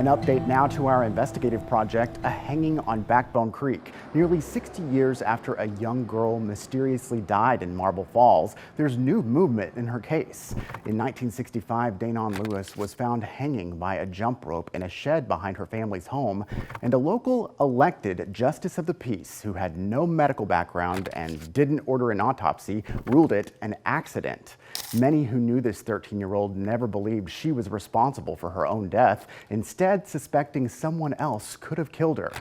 update now to our investigative project, A Hanging on Backbone Creek. Nearly 60 years after a young girl mysteriously died in Marble Falls, there's new movement in her case. In 1965, Danon Lewis was found hanging by a jump rope in a shed behind her family's home, and a local elected justice of the peace who had no medical background and didn't order an autopsy ruled it an accident. Many who knew this 13-year-old never believed she was responsible for her own death, instead suspecting someone else could have killed her.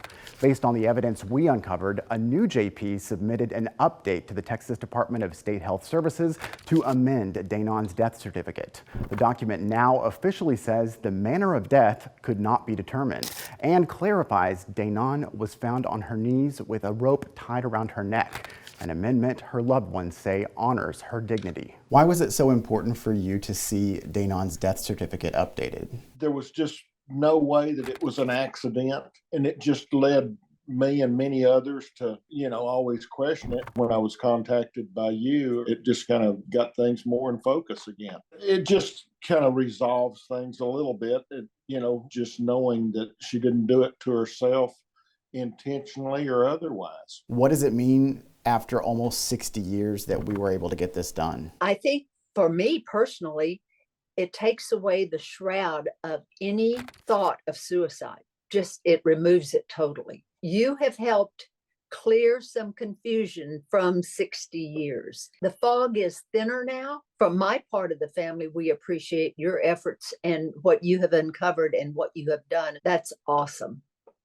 Based on the evidence we uncovered, a new JP submitted an update to the Texas Department of State Health Services to amend Danon's death certificate. The document now officially says the manner of death could not be determined and clarifies Danon was found on her knees with a rope tied around her neck. An amendment her loved ones say honors her dignity. Why was it so important for you to see Danon's death certificate updated? There was just no way that it was an accident, and it just led me and many others to, always question it. When I was contacted by you, it just kind of got things more in focus again. It just kind of resolves things a little bit, just knowing that she didn't do it to herself intentionally or otherwise. What does it mean after almost 60 years that we were able to get this done? I think for me personally, it takes away the shroud of any thought of suicide. It removes it totally. You have helped clear some confusion from 60 years. The fog is thinner now. From my part of the family, we appreciate your efforts and what you have uncovered and what you have done. That's awesome.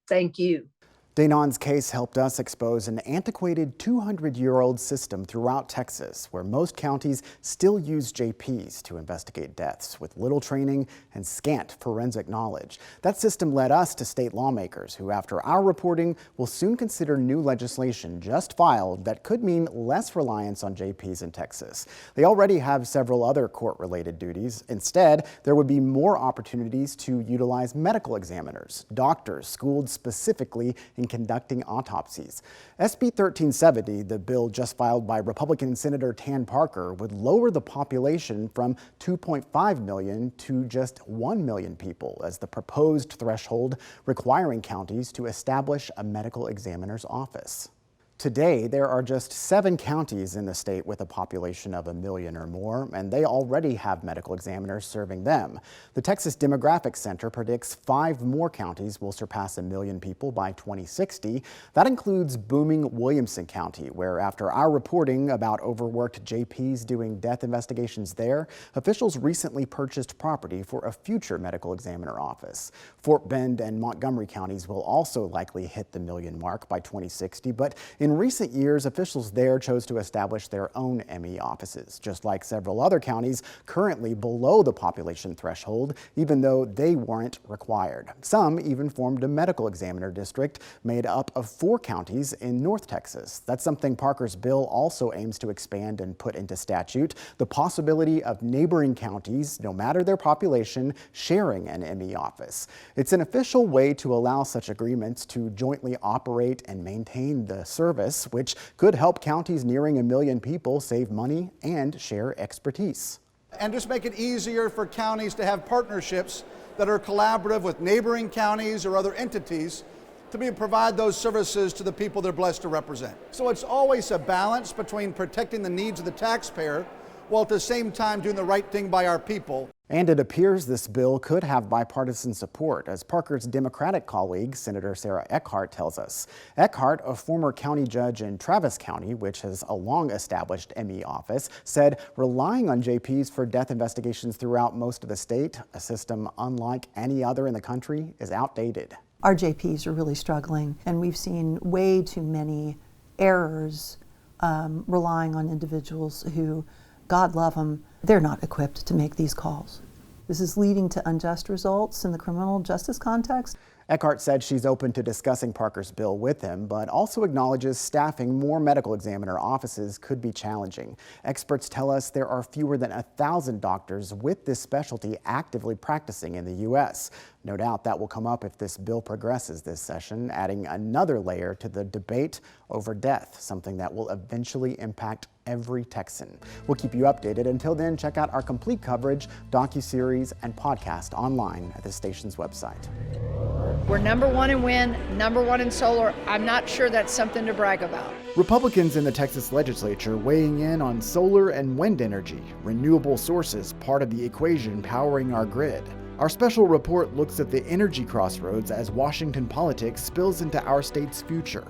Thank you. Danon's case helped us expose an antiquated 200-year-old system throughout Texas, where most counties still use JPs to investigate deaths with little training and scant forensic knowledge. That system led us to state lawmakers who, after our reporting, will soon consider new legislation just filed that could mean less reliance on JPs in Texas. They already have several other court-related duties. Instead, there would be more opportunities to utilize medical examiners, doctors schooled specifically in conducting autopsies. SB 1370, the bill just filed by Republican Senator Tan Parker, would lower the population from 2.5 million to just 1 million people as the proposed threshold requiring counties to establish a medical examiner's office. Today, there are just 7 counties in the state with a population of 1 million or more, and they already have medical examiners serving them. The Texas Demographic Center predicts 5 more counties will surpass 1 million people by 2060. That includes booming Williamson County, where after our reporting about overworked JPs doing death investigations there, officials recently purchased property for a future medical examiner office. Fort Bend and Montgomery counties will also likely hit the 1 million mark by 2060, but in recent years, officials there chose to establish their own ME offices, just like several other counties currently below the population threshold, even though they weren't required. Some even formed a medical examiner district made up of 4 counties in North Texas. That's something Parker's bill also aims to expand and put into statute, the possibility of neighboring counties, no matter their population, sharing an ME office. It's an official way to allow such agreements to jointly operate and maintain the service, which could help counties nearing 1 million people save money and share expertise. And just make it easier for counties to have partnerships that are collaborative with neighboring counties or other entities to provide those services to the people they're blessed to represent. So it's always a balance between protecting the needs of the taxpayer while at the same time doing the right thing by our people. And it appears this bill could have bipartisan support, as Parker's Democratic colleague, Senator Sarah Eckhart, tells us. Eckhart, a former county judge in Travis County, which has a long-established ME office, said relying on JPs for death investigations throughout most of the state, a system unlike any other in the country, is outdated. Our JPs are really struggling, and we've seen way too many errors relying on individuals who, God love them, they're not equipped to make these calls. This is leading to unjust results in the criminal justice context. Eckhart said she's open to discussing Parker's bill with him, but also acknowledges staffing more medical examiner offices could be challenging. Experts tell us there are fewer than 1,000 doctors with this specialty actively practicing in the U.S. No doubt that will come up if this bill progresses this session, adding another layer to the debate over death, something that will eventually impact every Texan. We'll keep you updated. Until then, check out our complete coverage, docuseries, and podcast online at the station's website. We're #1 in wind, #1 in solar. I'm not sure that's something to brag about. Republicans in the Texas legislature weighing in on solar and wind energy, renewable sources part of the equation powering our grid. Our special report looks at the energy crossroads as Washington politics spills into our state's future.